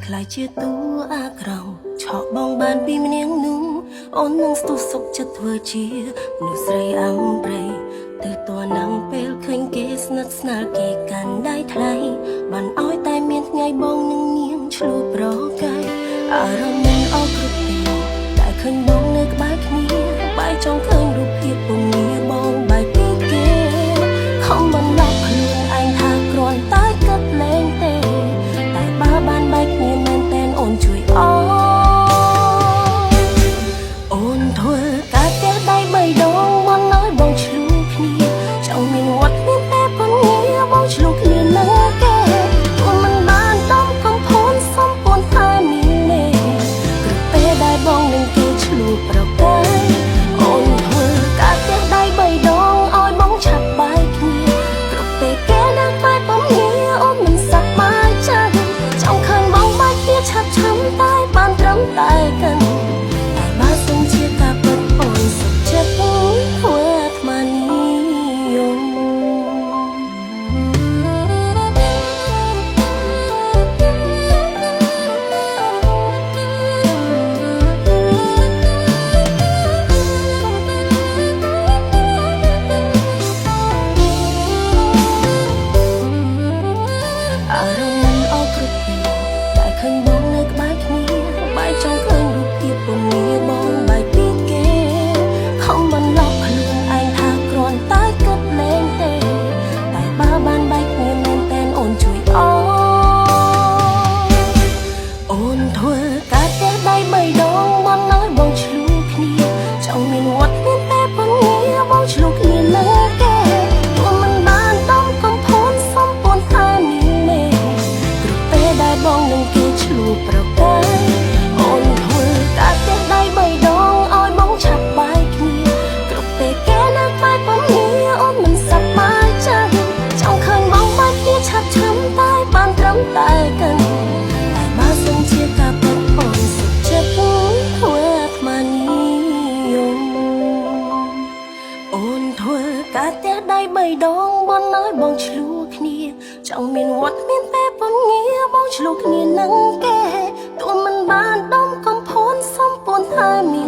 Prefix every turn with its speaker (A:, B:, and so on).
A: ខ្លាយជាតួអាក្រង់ឆក់បងបានពីម្នាងនោះអូននឹងស្ទុះសុខចិត្តធ្វើជាមនុស្សស្រីអំព្រៃទៅតួនឹងពេលឃើញគេស្និទ្ធស្នាលគេកាន់ដៃថ្លៃបានឲ្យតែមានថ្ងៃបងនឹងនាងឆ្លូតប្រកែកអារម្មណ៍មិនអស់គ្រប់ទីតែឃើញបងនៅក្បែរគ្នាបែរចង់ឃើញរូបភាពពងាបងបែកពីគេខំបន្លប់ខ្លួនឯងថាគ្រាន់តែគិតលេងទេតែបើបានបែកគ្នាមែនតែនអូនជួយអអូនធ្វើការផ្ទះដៃបីដងមកឲ្យបងឆ្លូគ្នាចង់មានវត្តមានតែប៉ុណ្ណេះបងឆ្លូគ្នានឹងគេអូនមិនបានដំកំភូនសំពួនតែមានទេគ្រប់ពេលដែលបងនឹងគេឆ្លូប្រកែកអូនធ្វើការផ្ទះដៃបីដងឲ្យបងឆាប់បែកគ្នាគ្រប់ពេលគេនៅបែកបំញាអូនមិនសប្បាយចិត្តចង់ឃើញបងបែកគ្នាឆាប់ឆាំតែបានត្រឹមតែកាន់បើសុំជាការពិតអូនសុខចិត្តធ្វើអាត្មានិយមអារម្មណ៍មិនអស់គ្រប់ទីតែឃើញបងនៅក្បែរគ្នាបែរចង់ឃើញរូបភាពពងាបងបែកពីគេខំបន្លប់ខ្លួនឯងថាគ្រាន់តែគិតលេងទេតែបើបានបែកគ្នាមែនតែនអូនជួយអូនធ្វើការផ្ទះដៃបីដងមកឲ្យបងឆ្លូគ្នាចង់មានវត្តមានតែពងាបងឆ្លូគ្នានឹងគេអូនមិនបានដំកំភូនសំពួនតែមានទេគ្រប់ពេលដែលបងនឹងគេឆ្លូប្រកែកអូនធ្វើការផ្ទះដៃបីដងឲ្យបងឆាប់បែកគ្នាគ្រប់ពេលគេនៅបែកបំញាអូនមិនសប្បាយចិត្តចង់ឃើញបងបែកគ្នាឆាប់ឆាំតែបានត្រឹមតែកាន់តែបើសុំជាការពិតអូនសុខចិត្តធ្វើអាត្មានិយមអូនធ្វើការផ្ទះដៃបីដងបងឲ្យបងឆ្លូគ្នាចង់មានវត្តមានពេលពងាបងឆ្លូគ្នានឹងគេទោះមិនបានដំកំភូនសំពួនតែមាន